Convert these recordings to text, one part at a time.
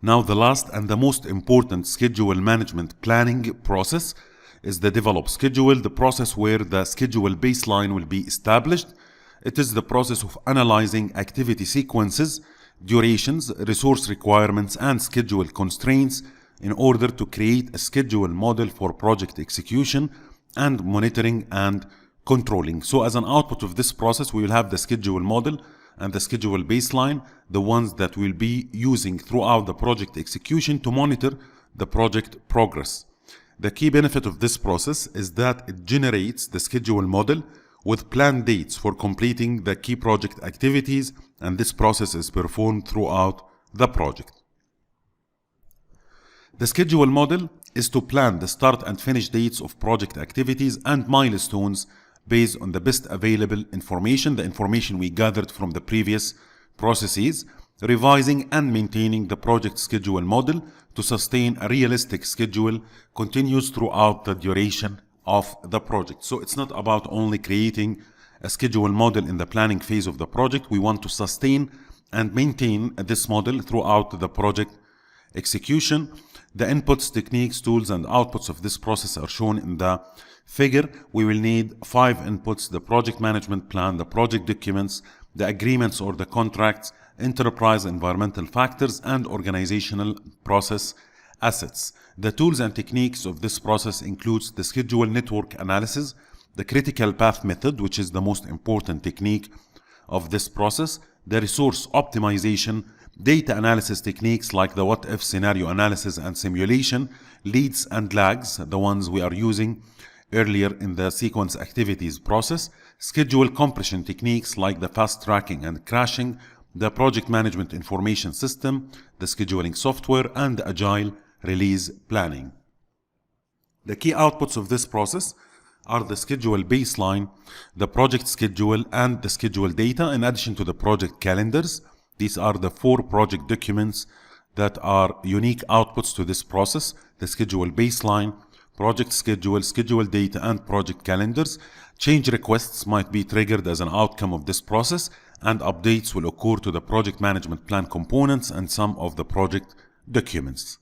Now, the last and the most important schedule management planning process is the develop schedule, the process where the schedule baseline will be established. It is the process of analyzing activity sequences, durations, resource requirements, and schedule constraints in order to create a schedule model for project execution and monitoring and controlling. So as an output of this process, we will have the schedule model and the schedule baseline, the ones that we'll be using throughout the project execution to monitor the project progress. The key benefit of this process is that it generates the schedule model with planned dates for completing the key project activities, and this process is performed throughout the project. The schedule model is to plan the start and finish dates of project activities and milestones based on the best available information, the information we gathered from the previous processes, revising and maintaining the project schedule model to sustain a realistic schedule continues throughout the duration of the project. So it's not about only creating a schedule model in the planning phase of the project. We want to sustain and maintain this model throughout the project execution. The inputs, techniques, tools, and outputs of this process are shown in the figure. We will need 5 inputs: the project management plan, the project documents, the agreements or the contracts, enterprise environmental factors, and organizational process assets. The tools and techniques of this process includes the schedule network analysis, the critical path method, which is the most important technique of this process, the resource optimization, data analysis techniques like the what-if scenario analysis and simulation, leads and lags, the ones we are using earlier in the sequence activities process, schedule compression techniques like the fast tracking and crashing, the project management information system, the scheduling software, and the agile release planning. The key outputs of this process are the schedule baseline, the project schedule, and the schedule data, in addition to the project calendars. These are the 4 project documents that are unique outputs to this process: the schedule baseline, project schedule, schedule data, and project calendars. Change requests might be triggered as an outcome of this process, and updates will occur to the project management plan components and some of the project documents.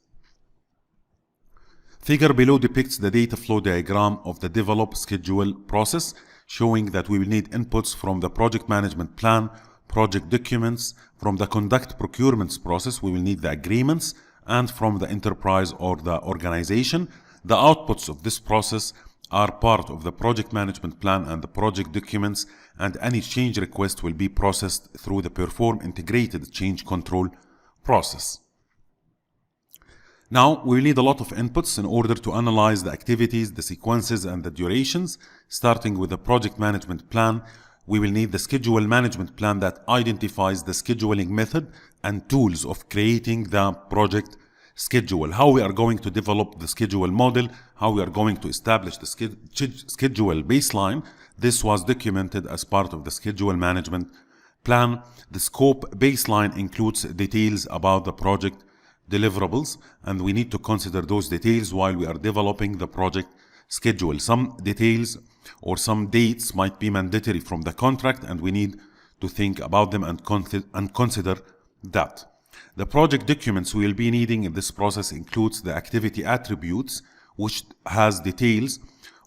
Figure below depicts the data flow diagram of the develop schedule process, showing that we will need inputs from the project management plan, project documents. From the conduct procurements process, we will need the agreements, and from the enterprise or the organization. The outputs of this process are part of the project management plan and the project documents, and any change request will be processed through the perform integrated change control process. Now, we need a lot of inputs in order to analyze the activities, the sequences, and the durations. Starting with the project management plan, we will need the schedule management plan that identifies the scheduling method and tools of creating the project schedule, how we are going to develop the schedule model, how we are going to establish the schedule baseline. This was documented as part of the schedule management plan. The scope baseline includes details about the project deliverables, and we need to consider those details while we are developing the project schedule. Some details or some dates might be mandatory from the contract, and we need to think about them and consider that. The project documents we will be needing in this process includes the activity attributes, which has details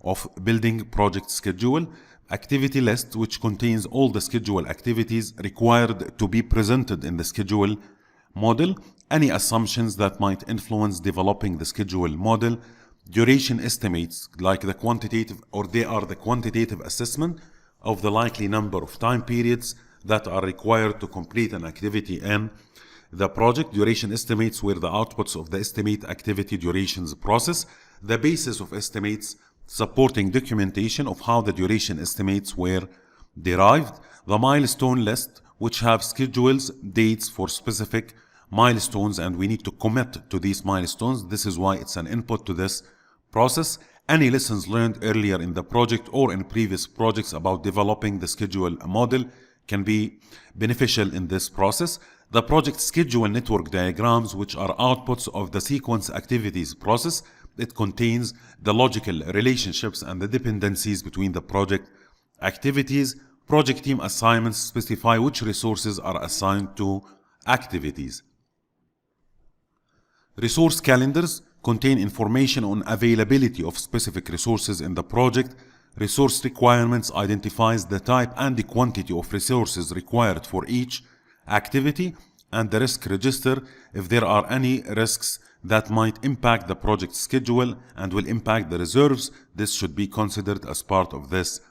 of building project schedule, activity list, which contains all the schedule activities required to be presented in the schedule model, any assumptions that might influence developing the schedule model, duration estimates like the quantitative, or they are the quantitative assessment of the likely number of time periods that are required to complete an activity in the project. Duration estimates were the outputs of the estimate activity durations process, the basis of estimates supporting documentation of how the duration estimates were derived, the milestone list, which have schedules, dates for specific milestones, and we need to commit to these milestones. This is why it's an input to this process. Any lessons learned earlier in the project or in previous projects about developing the schedule model can be beneficial in this process. The project schedule network diagrams, which are outputs of the sequence activities process. It contains the logical relationships and the dependencies between the project activities. Project team assignments specify which resources are assigned to activities. Resource calendars contain information on availability of specific resources in the project. Resource requirements identifies the type and the quantity of resources required for each activity, and the risk register if there are any risks that might impact the project schedule and will impact the reserves. This should be considered as part of this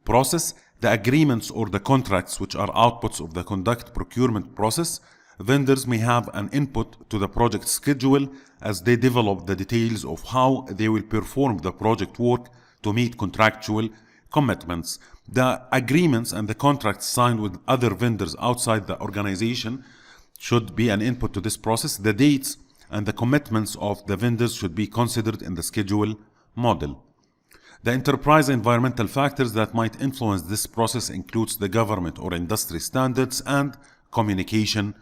process. The agreements or the contracts, which are outputs of the conduct procurement process. Vendors may have an input to the project schedule as they develop the details of how they will perform the project work to meet contractual commitments. The agreements and the contracts signed with other vendors outside the organization should be an input to this process. The dates and the commitments of the vendors should be considered in the schedule model. The enterprise environmental factors that might influence this process includes the government or industry standards and communication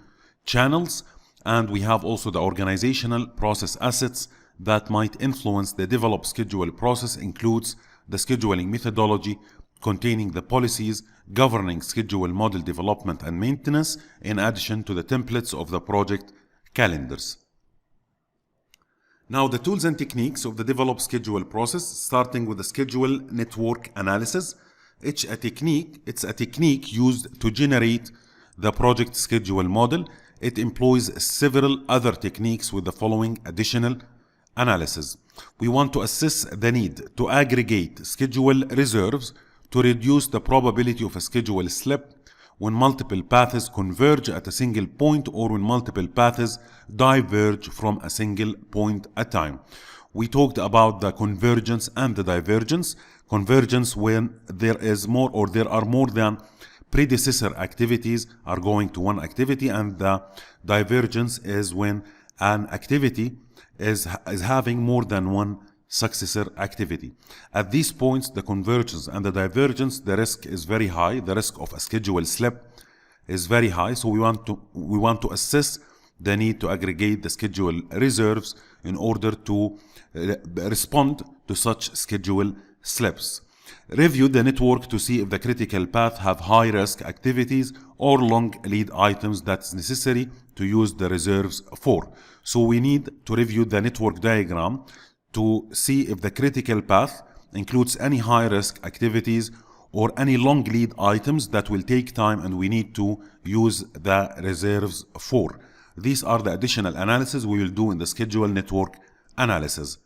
channels. And we have also the organizational process assets that might influence the developed schedule process, includes the scheduling methodology containing the policies governing schedule model development and maintenance, in addition to the templates of the project calendars. Now, the tools and techniques of the developed schedule process, starting with the schedule network analysis. It's a technique used to generate the project schedule model. It employs several other techniques with the following additional analysis. We want to assess the need to aggregate schedule reserves to reduce the probability of a schedule slip when multiple paths converge at a single point or when multiple paths diverge from a single point at a time. We talked about the convergence and the divergence. Convergence when there is more or there are more than predecessor activities are going to one activity, and the divergence is when an activity is having more than one successor activity. At these points, the convergence and the divergence, the risk is very high. The risk of a schedule slip is very high. So we want to assess the need to aggregate the schedule reserves in order to respond to such schedule slips. Review the network to see if the critical path have high risk activities or long lead items that's necessary to use the reserves for. So we need to review the network diagram to see if the critical path includes any high risk activities or any long lead items that will take time and we need to use the reserves for. These are the additional analysis we will do in the schedule network analysis.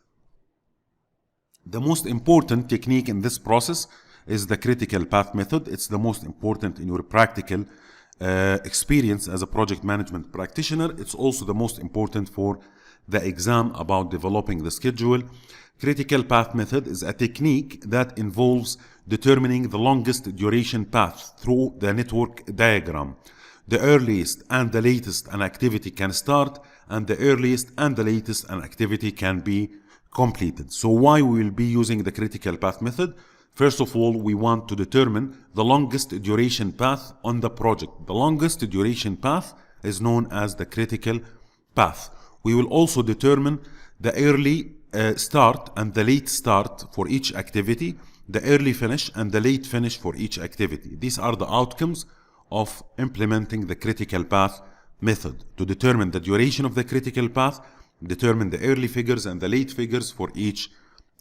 The most important technique in this process is the critical path method. It's the most important in your practical experience as a project management practitioner. It's also the most important for the exam about developing the schedule. Critical path method is a technique that involves determining the longest duration path through the network diagram. The earliest and the latest an activity can start, and the earliest and the latest an activity can be completed. So why we will be using the critical path method? First of all, we want to determine the longest duration path on the project. The longest duration path is known as the critical path. We will also determine the early start and the late start for each activity, the early finish and the late finish for each activity. These are the outcomes of implementing the critical path method. To determine the duration of the critical path, determine the early figures and the late figures for each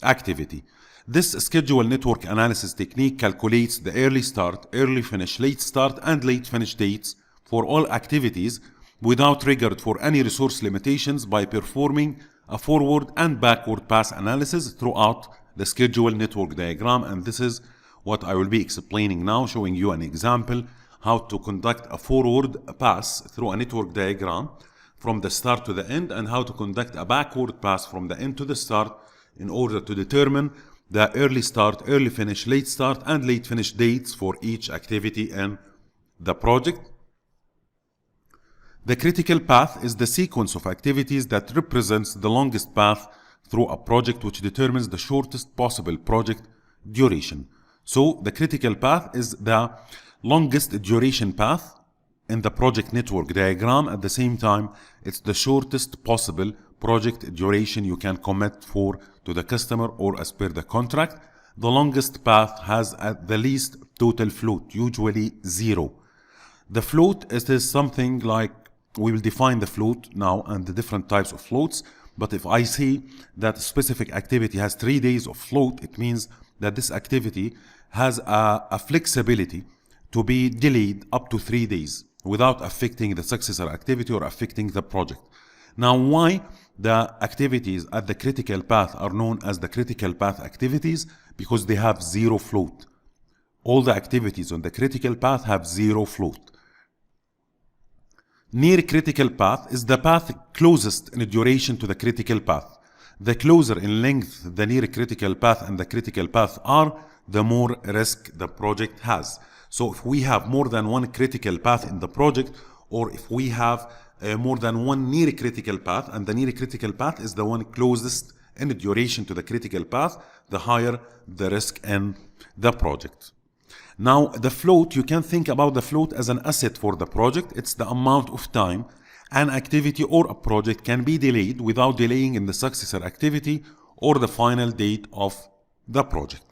activity. This schedule network analysis technique calculates the early start, early finish, late start and late finish dates for all activities without regard for any resource limitations by performing a forward and backward pass analysis throughout the schedule network diagram. And this is what I will be explaining now, showing you an example how to conduct a forward pass through a network diagram from the start to the end, and how to conduct a backward pass from the end to the start in order to determine the early start, early finish, late start and late finish dates for each activity in the project. The critical path is the sequence of activities that represents the longest path through a project, which determines the shortest possible project duration. So the critical path is the longest duration path in the project network diagram. At the same time, it's the shortest possible project duration you can commit for to the customer or as per the contract. The longest path has at the least total float, usually 0. The float is something like we will define the float now and the different types of floats. But if I say that a specific activity has 3 days of float, it means that this activity has a flexibility to be delayed up to 3 days without affecting the successor activity or affecting the project. Now, why the activities at the critical path are known as the critical path activities? Because they have zero float. All the activities on the critical path have zero float. Near critical path is the path closest in duration to the critical path. The closer in length the near critical path and the critical path are, the more risk the project has. So if we have more than one critical path in the project, or if we have more than one near critical path, and the near critical path is the one closest in duration to the critical path, the higher the risk in the project. Now, the float, you can think about the float as an asset for the project. It's the amount of time an activity or a project can be delayed without delaying in the successor activity or the final date of the project.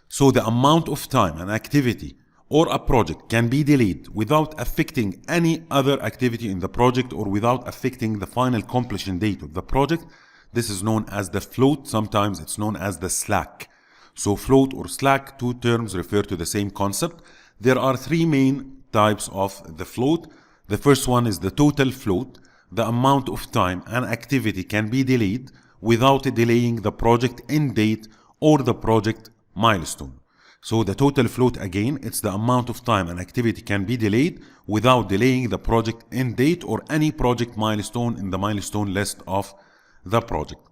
So the amount of time an activity or a project can be delayed without affecting any other activity in the project or without affecting the final completion date of the project, this is known as the float. Sometimes it's known as the slack. So float or slack, two terms refer to the same concept. There are three main types of the float. The first one is the total float, the amount of time an activity can be delayed without delaying the project end date or the project milestone. So the total float, again, it's the amount of time an activity can be delayed without delaying the project end date or any project milestone in the milestone list of the project.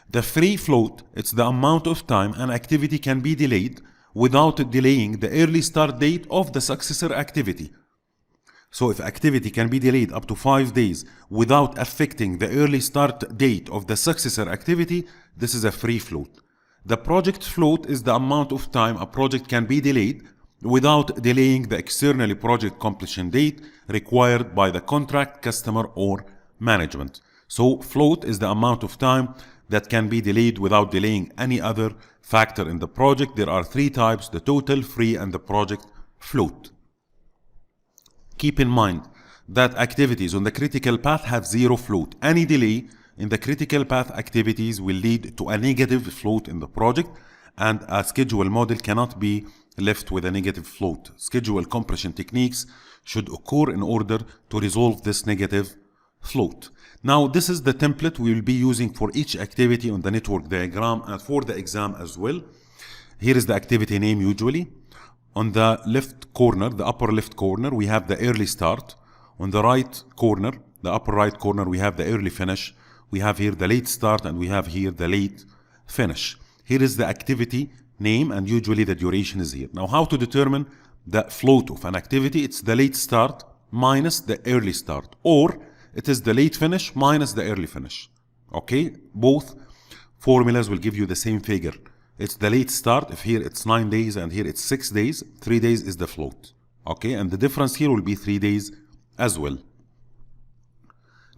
The free float, it's the amount of time an activity can be delayed without delaying the early start date of the successor activity. So if activity can be delayed up to 5 days without affecting the early start date of the successor activity, this is a free float. The project float is the amount of time a project can be delayed without delaying the externally project completion date required by the contract, customer, or management. So float is the amount of time that can be delayed without delaying any other factor in the project. There are three types: the total, free, and the project float. Keep in mind that activities on the critical path have zero float. Any delay in the critical path activities will lead to a negative float in the project, and a schedule model cannot be left with a negative float. Schedule compression techniques should occur in order to resolve this negative float. Now, this is the template we will be using for each activity on the network diagram and for the exam as well. Here is the activity name usually. On the left corner, the upper left corner, we have the early start. On the right corner, the upper right corner, we have the early finish. We have here the late start and we have here the late finish. Here is the activity name and usually the duration is here. Now, how to determine the float of an activity? It's the late start minus the early start, or it is the late finish minus the early finish. Okay, both formulas will give you the same figure. It's the late start. If here it's 9 days and here it's 6 days, 3 days is the float. Okay, and the difference here will be 3 days as well.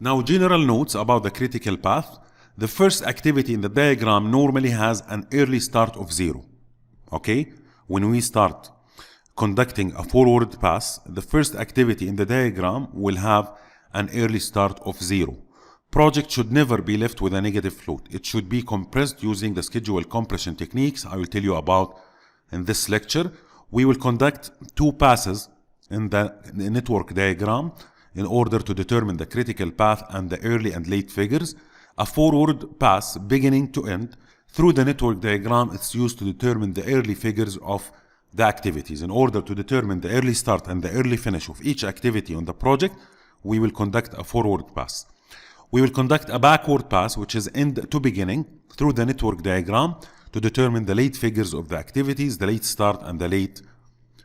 Now, general notes about the critical path. The first activity in the diagram normally has an early start of 0. Okay, when we start conducting a forward pass, the first activity in the diagram will have an early start of 0. Project should never be left with a negative float. It should be compressed using the schedule compression techniques I will tell you about in this lecture. We will conduct 2 passes in the network diagram in order to determine the critical path and the early and late figures. A forward pass beginning to end through the network diagram is used to determine the early figures of the activities. In order to determine the early start and the early finish of each activity on the project, we will conduct a forward pass. We will conduct a backward pass, which is end to beginning, through the network diagram to determine the late figures of the activities, the late start and the late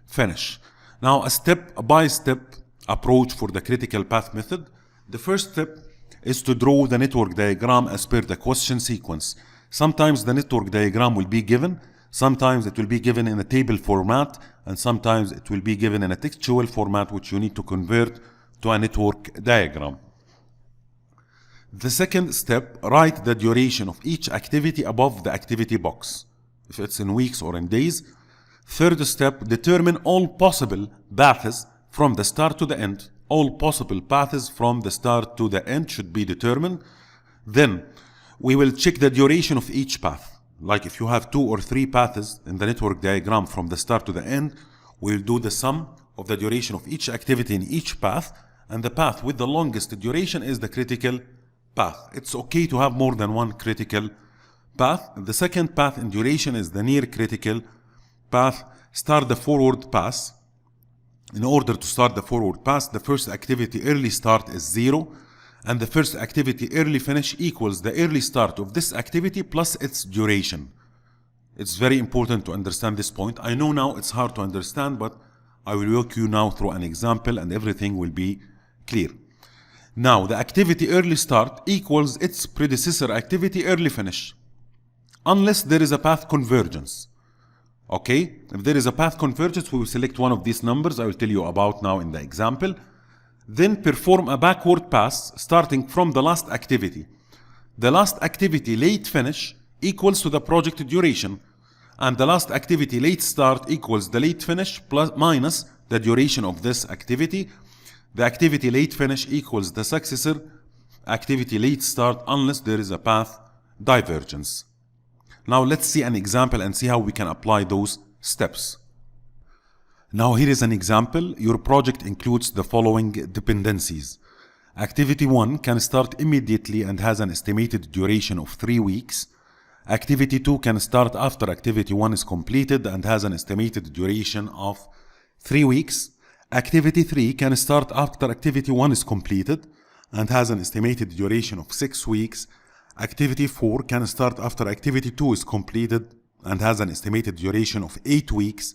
finish. Now, a step-by-step approach for the critical path method. The first step is to draw the network diagram as per the question sequence. Sometimes the network diagram will be given, sometimes it will be given in a table format, and sometimes it will be given in a textual format, which you need to convert to a network diagram. The second step, write the duration of each activity above the activity box, if it's in weeks or in days. Third step, determine all possible paths from the start to the end all possible paths from the start to the end should be determined. Then we will check the duration of each path. Like if you have 2 or 3 paths in the network diagram from the start to the end, we'll do the sum of the duration of each activity in each path, and the path with the longest duration is the critical path. It's okay to have more than one critical path. The second path in duration is the near critical path. Start the forward pass. In order to start the forward pass, the first activity early start is 0, and the first activity early finish equals the early start of this activity plus its duration. It's very important to understand this point. I know now it's hard to understand, but I will walk you now through an example and everything will be clear. Now, the activity early start equals its predecessor activity early finish, unless there is a path convergence. Okay, if there is a path convergence, we will select one of these numbers I will tell you about now in the example. Then perform a backward pass starting from the last activity. The last activity late finish equals to the project duration, and the last activity late start equals the late finish plus minus the duration of this activity. The activity late finish equals the successor activity late start unless there is a path divergence. Now let's see an example and see how we can apply those steps. Now here is an example. Your project includes the following dependencies. Activity 1 can start immediately and has an estimated duration of 3 weeks. Activity 2 can start after activity 1 is completed and has an estimated duration of 3 weeks. Activity 3 can start after activity 1 is completed and has an estimated duration of 6 weeks. Activity 4 can start after activity 2 is completed and has an estimated duration of 8 weeks.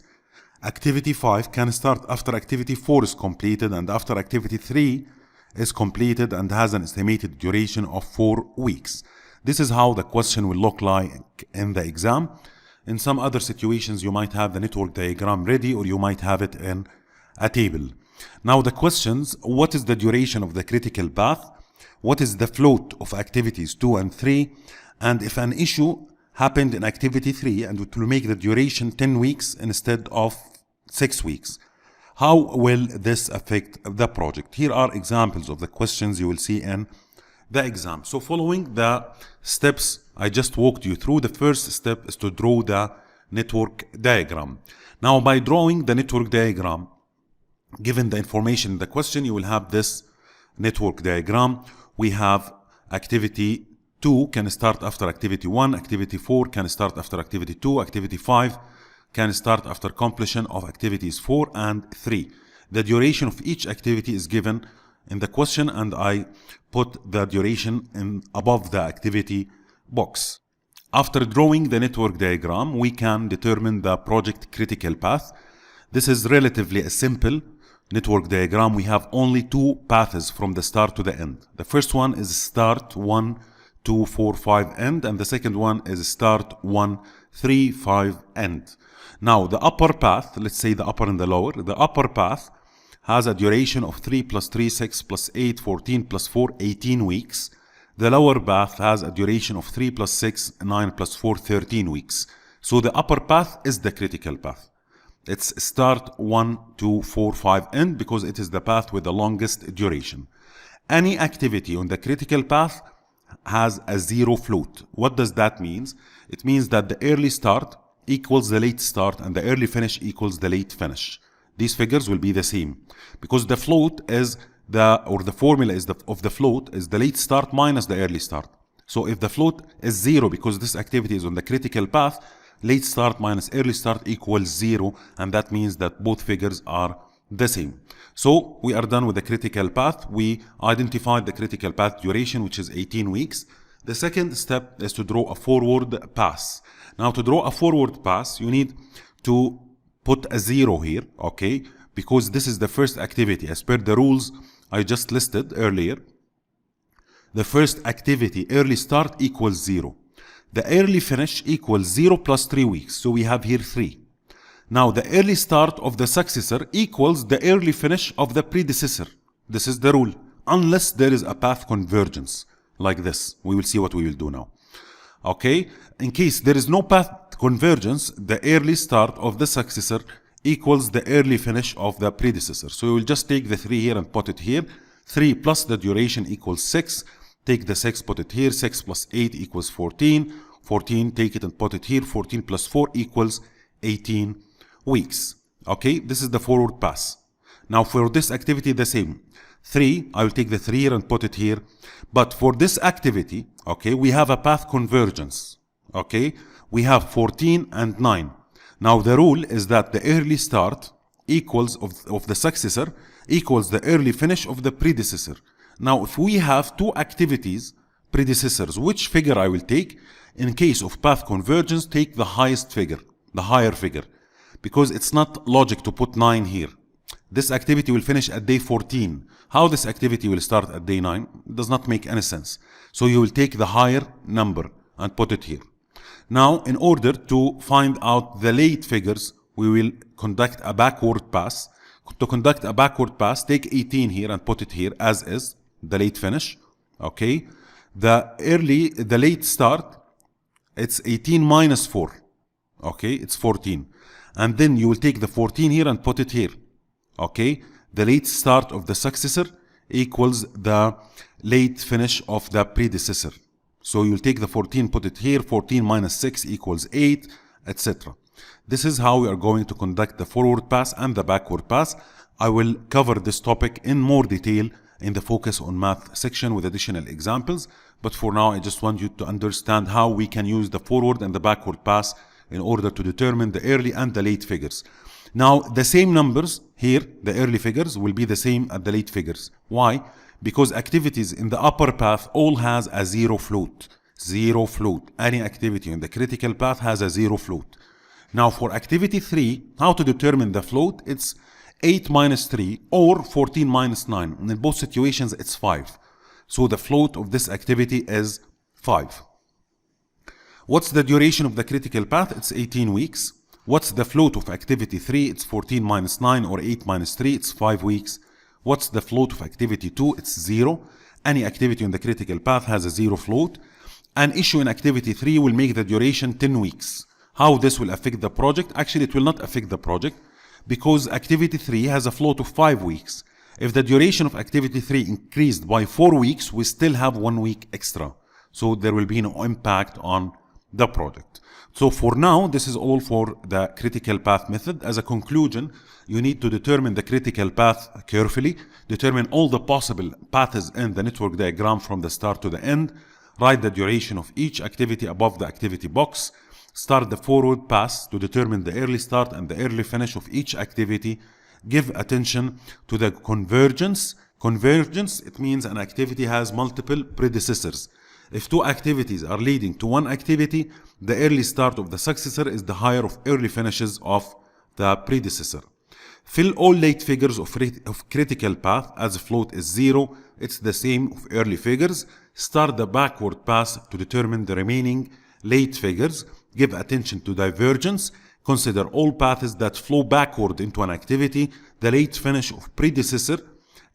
Activity 5 can start after activity 4 is completed and after activity 3 is completed and has an estimated duration of 4 weeks. This is how the question will look like in the exam. In some other situations, you might have the network diagram ready or you might have it in a table. Now the questions: what is the duration of the critical path? What is the float of activities 2 and 3? And if an issue happened in activity 3 and it will make the duration 10 weeks instead of 6 weeks, how will this affect the project? Here are examples of the questions you will see in the exam. So following the steps I just walked you through, the first step is to draw the network diagram. Now by drawing the network diagram, given the information in the question, you will have this network diagram. We have activity 2 can start after activity 1, activity 4 can start after activity 2, activity 5 can start after completion of activities 4 and 3. The duration of each activity is given in the question and I put the duration in above the activity box. After drawing the network diagram, we can determine the project critical path. This is relatively a simple network diagram. We have only 2 paths from the start to the end. The first one is start 1, 2, 4, 5 end, and the second one is start 1, 3, 5 end. Now the upper path, let's say the upper and the lower, the upper path has a duration of 3 plus 3, 6 plus 8, 14 plus 4, 18 weeks. The lower path has a duration of 3 plus 6, 9 plus 4, 13 weeks. So the upper path is the critical path. It's start 1, 2, 4, 5 end because it is the path with the longest duration. Any activity on the critical path has a 0 float. What does that mean? It means that the early start equals the late start and the early finish equals the late finish. These figures will be the same because the float is the formula is of the float is the late start minus the early start. So if the float is 0 because this activity is on the critical path, late start minus early start equals 0, and that means that both figures are the same. So we are done with the critical path. We identified the critical path duration, which is 18 weeks. The second step is to draw a forward pass. Now to draw a forward pass, you need to put a 0 here, okay? Because this is the first activity. As per the rules I just listed earlier, the first activity early start equals 0. The early finish equals 0 plus 3 weeks. So we have here 3. Now the early start of the successor equals the early finish of the predecessor. This is the rule. Unless there is a path convergence like this. We will see what we will do now. Okay. In case there is no path convergence, the early start of the successor equals the early finish of the predecessor. So you will just take the 3 here and put it here. 3 plus the duration equals 6. Take the 6, put it here. 6 plus 8 equals 14. 14, take it and put it here. 14 plus 4 equals 18 weeks. Okay, this is the forward pass. Now for this activity, the same. 3, I will take the 3 here and put it here. But for this activity, okay, we have a path convergence. Okay, we have 14 and 9. Now the rule is that the early start equals of the successor equals the early finish of the predecessor. Now if we have two activities, predecessors, which figure I will take? In case of path convergence, take the highest figure, the higher figure, because it's not logic to put 9 here. This activity will finish at day 14. How this activity will start at day 9 does not make any sense. So you will take the higher number and put it here. Now, in order to find out the late figures, we will conduct a backward pass. To conduct a backward pass, take 18 here and put it here as is, the late finish. Okay. The late start, it's 18 minus 4. Okay, it's 14. And then you will take the 14 here and put it here. Okay, the late start of the successor equals the late finish of the predecessor. So you'll take the 14, put it here. 14 minus 6 equals 8, etc. This is how we are going to conduct the forward pass and the backward pass. I will cover this topic in more detail in the focus on math section with additional examples. But for now, I just want you to understand how we can use the forward and the backward pass in order to determine the early and the late figures. Now, the same numbers here, the early figures, will be the same as the late figures. Why? Because activities in the upper path all has a zero float. Zero float. Any activity in the critical path has a zero float. Now, for activity 3, how to determine the float? It's 8 minus 3 or 14 minus 9. And in both situations, it's 5. So the float of this activity is 5. What's the duration of the critical path? It's 18 weeks. What's the float of activity 3? It's 14 minus 9 or 8 minus 3. It's 5 weeks. What's the float of activity 2? It's 0. Any activity in the critical path has a 0 float. An issue in activity 3 will make the duration 10 weeks. How this will affect the project? Actually, it will not affect the project because activity 3 has a float of 5 weeks. If the duration of activity 3 increased by 4 weeks, we still have 1 week extra. So there will be no impact on the project. So for now, this is all for the critical path method. As a conclusion, you need to determine the critical path carefully, determine all the possible paths in the network diagram from the start to the end, write the duration of each activity above the activity box, start the forward pass to determine the early start and the early finish of each activity, give attention to the convergence. Convergence, it means an activity has multiple predecessors. If two activities are leading to one activity, the early start of the successor is the higher of early finishes of the predecessor. Fill all late figures of critical path as float is 0. It's the same of early figures. Start the backward pass to determine the remaining late figures. Give attention to divergence. Consider all paths that flow backward into an activity. The late finish of predecessor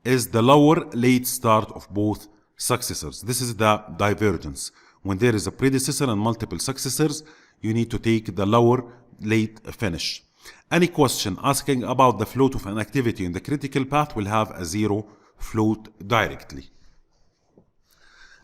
is the lower late start of both successors. This is the divergence. When there is a predecessor and multiple successors, you need to take the lower late finish. Any question asking about the float of an activity in the critical path will have a 0 float directly.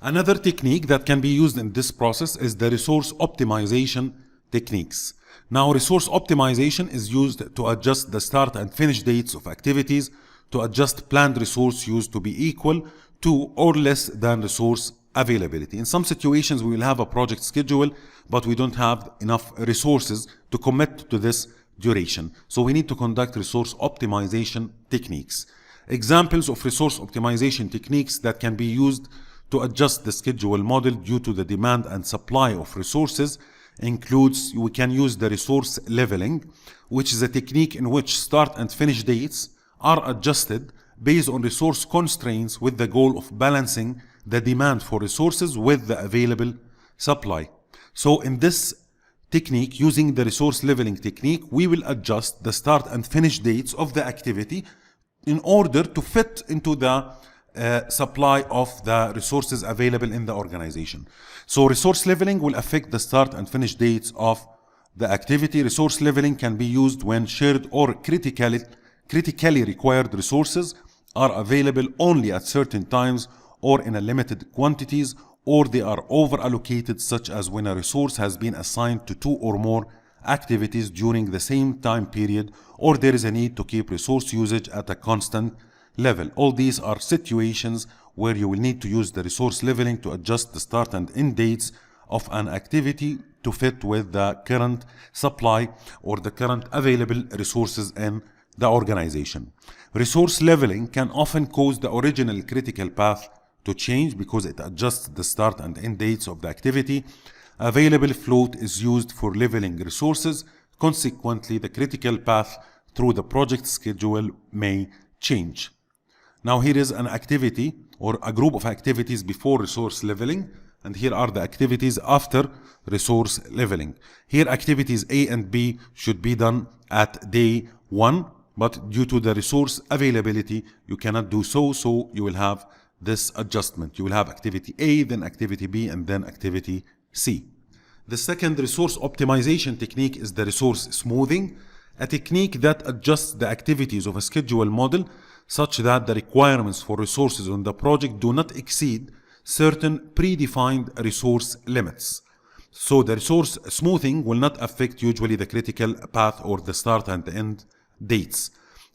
Another technique that can be used in this process is the resource optimization techniques. Now, resource optimization is used to adjust the start and finish dates of activities to adjust planned resource use to be equal to or less than resource availability. In some situations, we will have a project schedule, but we don't have enough resources to commit to this duration. So we need to conduct resource optimization techniques. Examples of resource optimization techniques that can be used to adjust the schedule model due to the demand and supply of resources includes, we can use the resource leveling, which is a technique in which start and finish dates are adjusted based on resource constraints with the goal of balancing the demand for resources with the available supply. So in this technique, using the resource leveling technique, we will adjust the start and finish dates of the activity in order to fit into the supply of the resources available in the organization. So resource leveling will affect the start and finish dates of The activity resource leveling can be used when shared or critically required resources are available only at certain times or in a limited quantities, or they are over-allocated, such as when a resource has been assigned to 2 or more activities during the same time period, or there is a need to keep resource usage at a constant level. All these are situations where you will need to use the resource leveling to adjust the start and end dates of an activity to fit with the current supply or the current available resources in the organization. Resource leveling can often cause the original critical path to change because it adjusts the start and end dates of the activity. Available float is used for leveling resources. Consequently, the critical path through the project schedule may change. Now here is an activity or a group of activities before resource leveling, and here are the activities after resource leveling. Here activities A and B should be done at day 1, but due to the resource availability you cannot do so, so you will have this adjustment. You will have activity A, then activity B, and then activity C. The second resource optimization technique is the resource smoothing, a technique that adjusts the activities of a schedule model such that the requirements for resources on the project do not exceed certain predefined resource limits. So the resource smoothing will not affect usually the critical path or the start and end dates.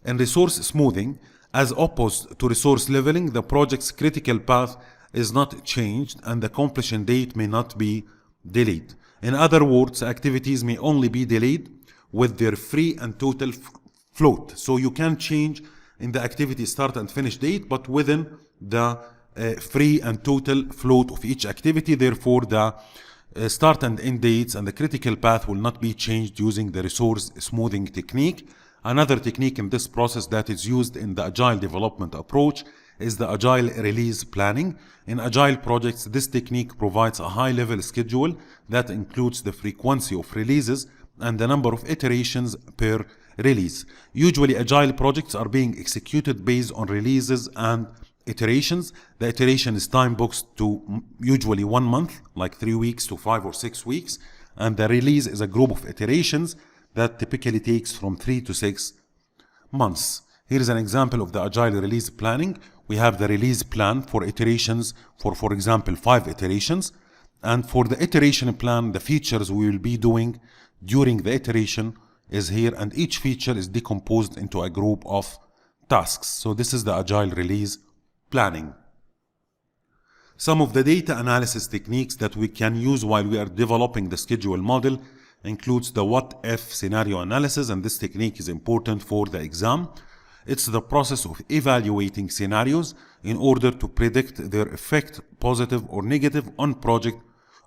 In resource smoothing, as opposed to resource leveling, the project's critical path is not changed and the completion date may not be delayed. In other words, activities may only be delayed with their free and total float. So you can change in the activity start and finish date, but within the free and total float of each activity. Therefore, the start and end dates and the critical path will not be changed using the resource smoothing technique. Another technique in this process that is used in the Agile development approach is the Agile release planning. In Agile projects, this technique provides a high-level schedule that includes the frequency of releases and the number of iterations per release. Usually, Agile projects are being executed based on releases and iterations. The iteration is time boxed to usually 1 month, like 3 weeks to 5 or 6 weeks, and the release is a group of iterations that typically takes from 3 to 6 months. Here is an example of the Agile release planning. We have the release plan for iterations for example, 5 iterations. And for the iteration plan, the features we will be doing during the iteration is here, and each feature is decomposed into a group of tasks. So this is the Agile release planning. Some of the data analysis techniques that we can use while we are developing the schedule model includes the what-if scenario analysis, and this technique is important for the exam. It's the process of evaluating scenarios in order to predict their effect, positive or negative, on project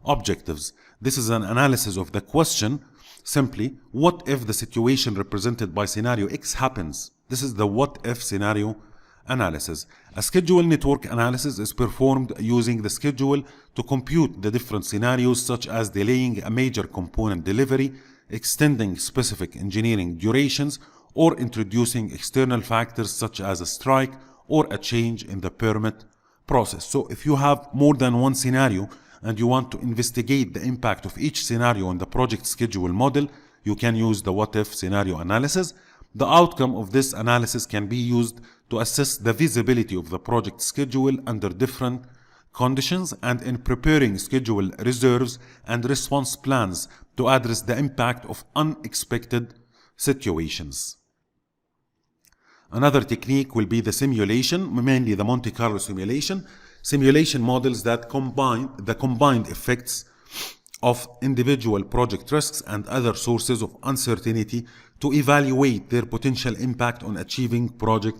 objectives. This is an analysis of the question, simply, what if the situation represented by scenario X happens? This is the what-if scenario analysis. A schedule network analysis is performed using the schedule to compute the different scenarios, such as delaying a major component delivery, extending specific engineering durations, or introducing external factors such as a strike or a change in the permit process. So if you have more than one scenario and you want to investigate the impact of each scenario on the project schedule model, you can use the what-if scenario analysis. The outcome of this analysis can be used to assess the feasibility of the project schedule under different conditions and in preparing schedule reserves and response plans to address the impact of unexpected situations. Another technique will be the simulation, mainly the Monte Carlo simulation. Simulation models that combine the combined effects of individual project risks and other sources of uncertainty to evaluate their potential impact on achieving project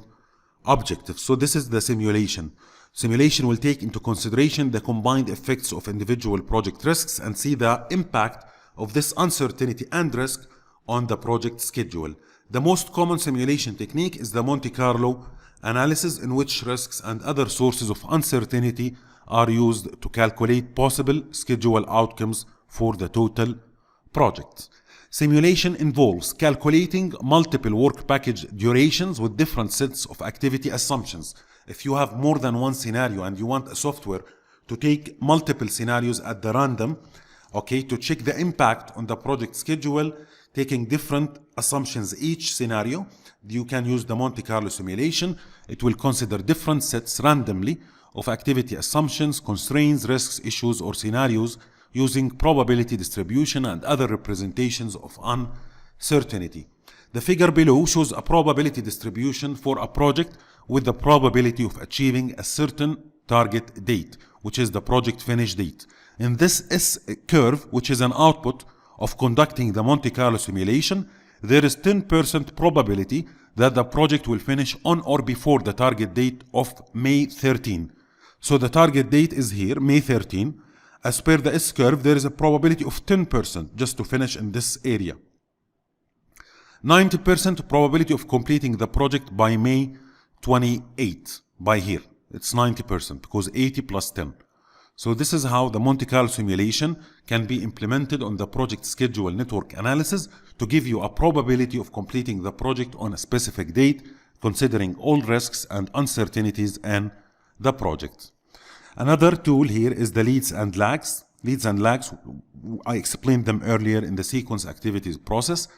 objectives. So this is the simulation. Simulation will take into consideration the combined effects of individual project risks and see the impact of this uncertainty and risk on the project schedule. The most common simulation technique is the Monte Carlo analysis, in which risks and other sources of uncertainty are used to calculate possible schedule outcomes for the total project. Simulation involves calculating multiple work package durations with different sets of activity assumptions. If you have more than one scenario and you want a software to take multiple scenarios at the random okay, to check the impact on the project schedule, taking different assumptions each scenario. You can use the Monte Carlo simulation. It will consider different sets randomly of activity assumptions, constraints, risks, issues, or scenarios using probability distribution and other representations of uncertainty. The figure below shows a probability distribution for a project with the probability of achieving a certain target date, which is the project finish date. In this S-curve, which is an output of conducting the Monte Carlo simulation, there is 10% probability that the project will finish on or before the target date of May 13. So the target date is here, May 13. As per the S-curve, there is a probability of 10% just to finish in this area. 90% probability of completing the project by May 28, by here. It's 90% because 80 plus 10. So this is how the Monte Carlo simulation can be implemented on the project schedule network analysis to give you a probability of completing the project on a specific date, considering all risks and uncertainties in the project. Another tool here is the leads and lags. Leads and lags, I explained them earlier in the sequence activities process.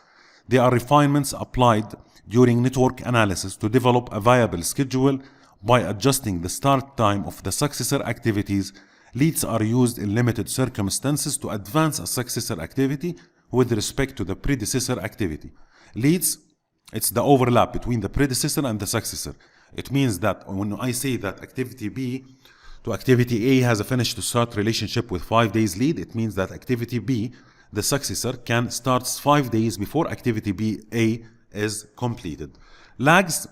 They are refinements applied during network analysis to develop a viable schedule by adjusting the start time of the successor activities. Leads are used in limited circumstances to advance a successor activity with respect to the predecessor activity. Leads, it's the overlap between the predecessor and the successor. It means that when I say that activity B to activity A has a finish to start relationship with 5 days lead, it means that activity B, the successor, can start 5 days before activity B A is completed. Lags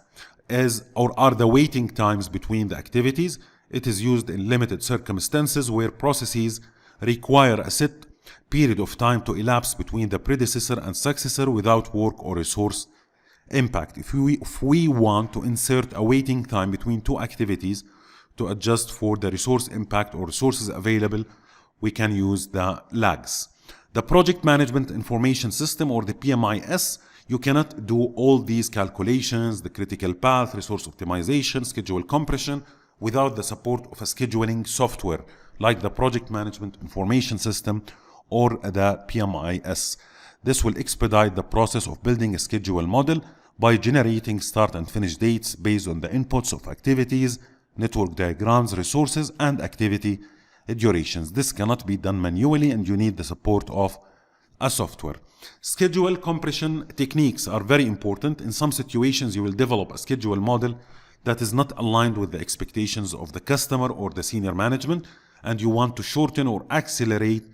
are the waiting times between the activities. It is used in limited circumstances where processes require a set period of time to elapse between the predecessor and successor without work or resource impact. If we want to insert a waiting time between two activities to adjust for the resource impact or resources available, we can use the lags. The Project Management Information System, or the PMIS, you cannot do all these calculations, the critical path, resource optimization, schedule compression, without the support of a scheduling software like the Project Management Information System or the PMIS. This will expedite the process of building a schedule model by generating start and finish dates based on the inputs of activities, network diagrams, resources, and activity durations. This cannot be done manually, and you need the support of a software. Schedule compression techniques are very important. In some situations, you will develop a schedule model that is not aligned with the expectations of the customer or the senior management, and you want to shorten or accelerate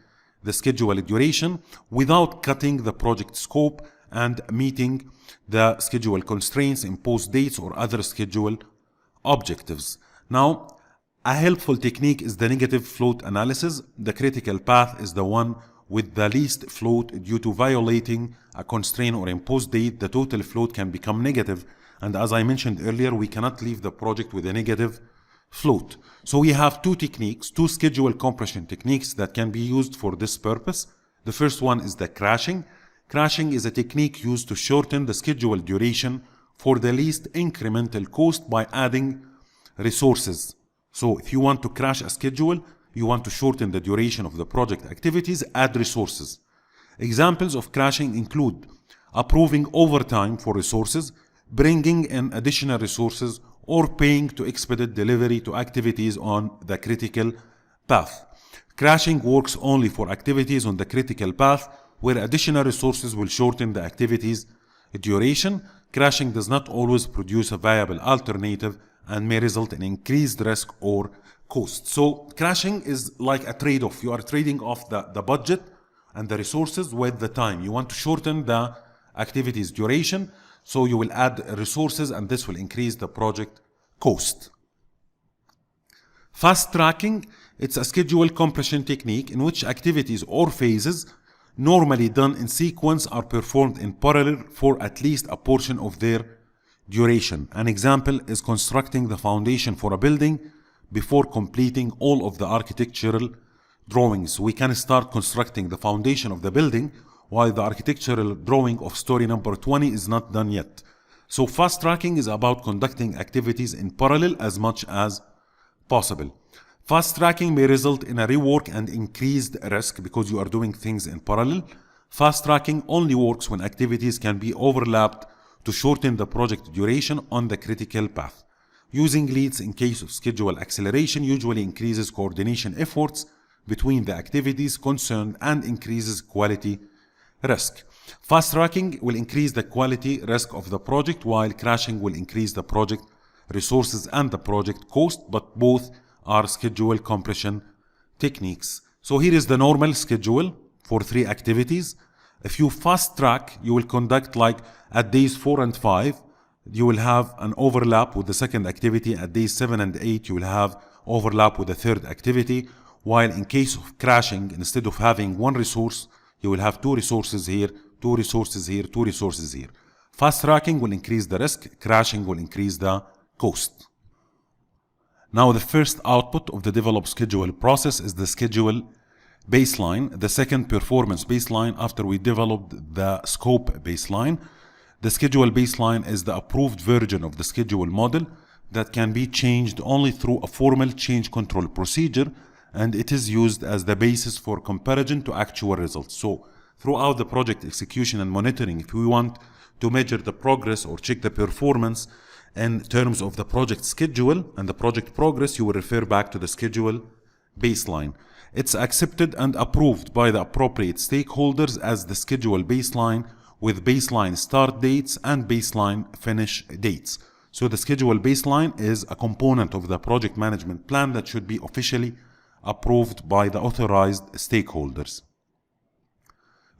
the schedule duration without cutting the project scope and meeting the schedule constraints, imposed dates, or other schedule objectives. Now, a helpful technique is the negative float analysis. The critical path is the one with the least float. Due to violating a constraint or imposed date, the total float can become negative. And as I mentioned earlier, we cannot leave the project with a negative float. So we have two techniques, two schedule compression techniques that can be used for this purpose. The first one is the crashing. Crashing is a technique used to shorten the schedule duration for the least incremental cost by adding resources. So if you want to crash a schedule, you want to shorten the duration of the project activities, add resources. Examples of crashing include approving overtime for resources, bringing in additional resources, or paying to expedite delivery to activities on the critical path. Crashing works only for activities on the critical path where additional resources will shorten the activities duration. Crashing does not always produce a viable alternative and may result in increased risk or cost. So crashing is like a trade-off. You are trading off the budget and the resources with the time. You want to shorten the activities duration, so you will add resources, and this will increase the project cost. Fast tracking, it's a schedule compression technique in which activities or phases normally done in sequence are performed in parallel for at least a portion of their duration. An example is constructing the foundation for a building before completing all of the architectural drawings. We can start constructing the foundation of the building while the architectural drawing of story number 20 is not done yet. So fast tracking is about conducting activities in parallel as much as possible. Fast tracking may result in a rework and increased risk because you are doing things in parallel. Fast tracking only works when activities can be overlapped to shorten the project duration on the critical path. Using leads in case of schedule acceleration usually increases coordination efforts between the activities concerned and increases quality risk. Fast tracking will increase the quality risk of the project, while crashing will increase the project resources and the project cost, but both are schedule compression techniques. So here is the normal schedule for 3 activities. If you fast track, you will conduct like at days 4 and 5, you will have an overlap with the second activity. At days 7 and 8, you will have overlap with the third activity. While in case of crashing, instead of having one resource, you will have 2 resources here, 2 resources here, 2 resources here. Fast tracking will increase the risk, crashing will increase the cost. Now the first output of the develop schedule process is the schedule baseline, the second performance baseline after we developed the scope baseline. The schedule baseline is the approved version of the schedule model that can be changed only through a formal change control procedure, and it is used as the basis for comparison to actual results. So throughout the project execution and monitoring, if we want to measure the progress or check the performance in terms of the project schedule and the project progress, you will refer back to the schedule baseline. It's accepted and approved by the appropriate stakeholders as the schedule baseline with baseline start dates and baseline finish dates. So the schedule baseline is a component of the project management plan that should be officially approved by the authorized stakeholders.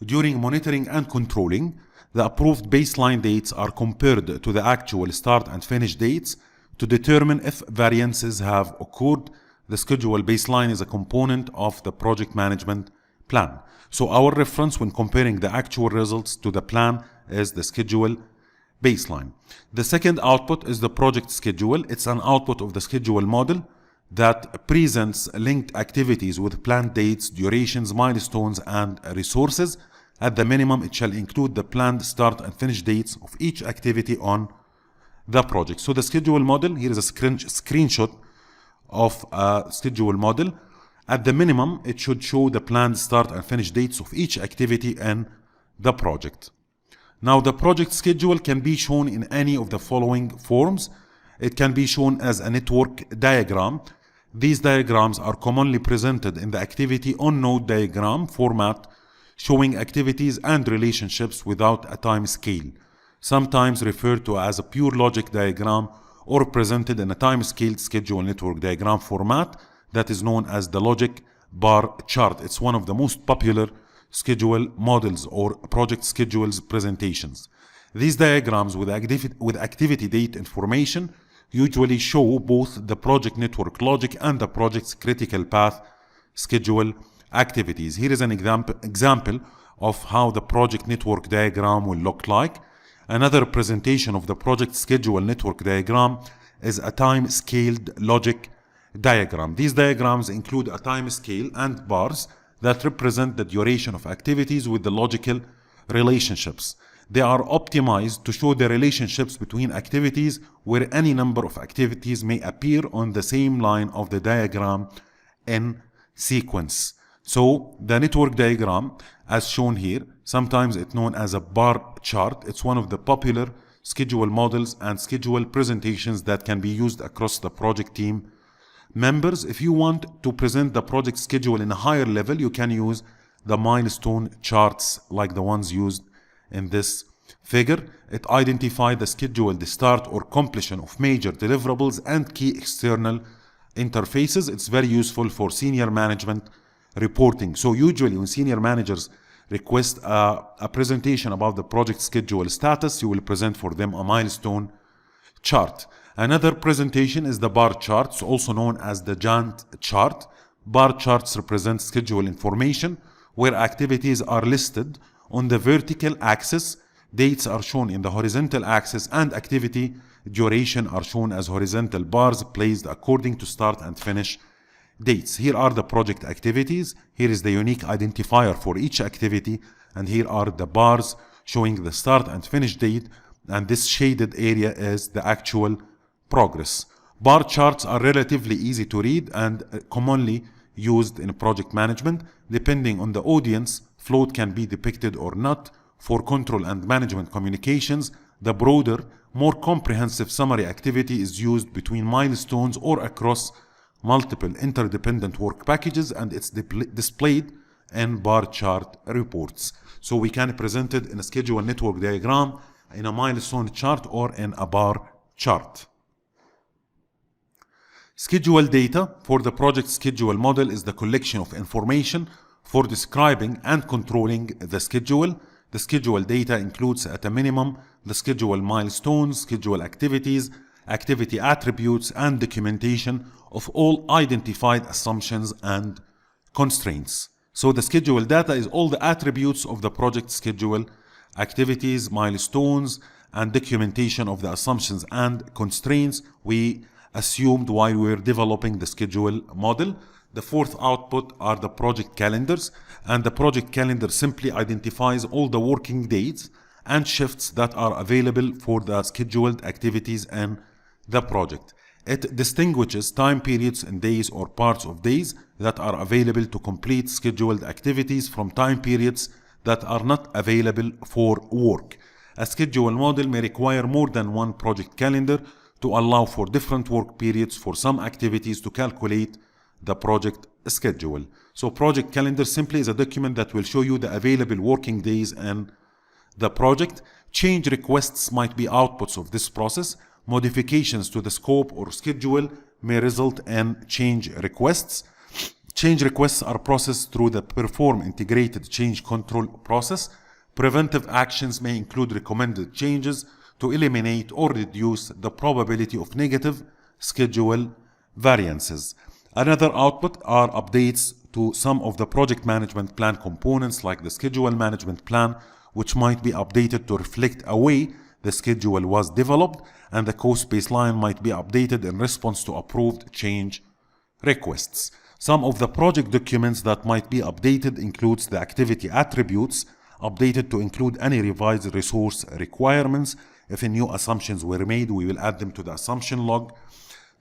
During monitoring and controlling, the approved baseline dates are compared to the actual start and finish dates to determine if variances have occurred. The schedule baseline is a component of the project management plan. So our reference when comparing the actual results to the plan is the schedule baseline. The second output is the project schedule. It's an output of the schedule model that presents linked activities with planned dates, durations, milestones, and resources. At the minimum, it shall include the planned start and finish dates of each activity on the project. So the schedule model, here is a screenshot of a schedule model. At the minimum, it should show the planned start and finish dates of each activity in the project. Now, the project schedule can be shown in any of the following forms. It can be shown as a network diagram. These diagrams are commonly presented in the activity on node diagram format, showing activities and relationships without a time scale, sometimes referred to as a pure logic diagram or presented in a time-scaled schedule network diagram format that is known as the logic bar chart. It's one of the most popular schedule models or project schedules presentations. These diagrams with activity date information usually show both the project network logic and the project's critical path schedule activities. Here is an example of how the project network diagram will look like. Another presentation of the project schedule network diagram is a time-scaled logic diagram. These diagrams include a time scale and bars that represent the duration of activities with the logical relationships. They are optimized to show the relationships between activities where any number of activities may appear on the same line of the diagram in sequence. So the network diagram, as shown here, sometimes it's known as a bar chart. It's one of the popular schedule models and schedule presentations that can be used across the project team members. If you want to present the project schedule in a higher level, you can use the milestone charts like the ones used in this figure. It identifies the schedule, the start or completion of major deliverables and key external interfaces. It's very useful for senior management reporting. So usually when senior managers request a presentation about the project schedule status, you will present for them a milestone chart. Another presentation is the bar charts, also known as the Gantt chart. Bar charts represent schedule information where activities are listed on the vertical axis, dates are shown in the horizontal axis, and activity duration are shown as horizontal bars placed according to start and finish dates. Here are the project activities. Here is the unique identifier for each activity, and here are the bars showing the start and finish date, and this shaded area is the actual progress. Bar charts are relatively easy to read and commonly used in project management. Depending on the audience, float can be depicted or not. For control and management communications, the broader, more comprehensive summary activity is used between milestones or across multiple interdependent work packages, and it's displayed in bar chart reports. So we can present it in a schedule network diagram, in a milestone chart, or in a bar chart. Schedule data for the project schedule model is the collection of information for describing and controlling the schedule. The schedule data includes at a minimum the schedule milestones, schedule activities, activity attributes, and documentation of all identified assumptions and constraints. So the schedule data is all the attributes of the project schedule, activities, milestones, and documentation of the assumptions and constraints we assumed while we were developing the schedule model. The fourth output are the project calendars, and the project calendar simply identifies all the working dates and shifts that are available for the scheduled activities in the project. It distinguishes time periods in days or parts of days that are available to complete scheduled activities from time periods that are not available for work. A schedule model may require more than one project calendar to allow for different work periods for some activities to calculate the project schedule. So project calendar simply is a document that will show you the available working days in the project. Change requests might be outputs of this process. Modifications to the scope or schedule may result in change requests. Change requests are processed through the perform integrated change control process. Preventive actions may include recommended changes to eliminate or reduce the probability of negative schedule variances. Another output are updates to some of the project management plan components, like the schedule management plan, which might be updated to reflect a way the schedule was developed, and the cost baseline might be updated in response to approved change requests. Some of the project documents that might be updated includes the activity attributes, updated to include any revised resource requirements. If new assumptions were made, we will add them to the assumption log.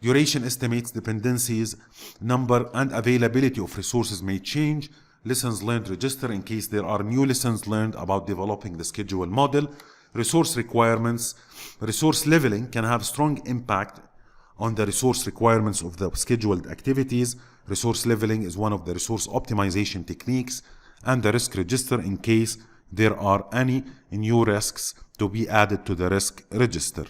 Duration estimates, dependencies, number, and availability of resources may change. Lessons learned register in case there are new lessons learned about developing the schedule model. Resource requirements. Resource leveling can have strong impact on the resource requirements of the scheduled activities. Resource leveling is one of the resource optimization techniques. And the risk register in case there are any new risks to be added to the risk register.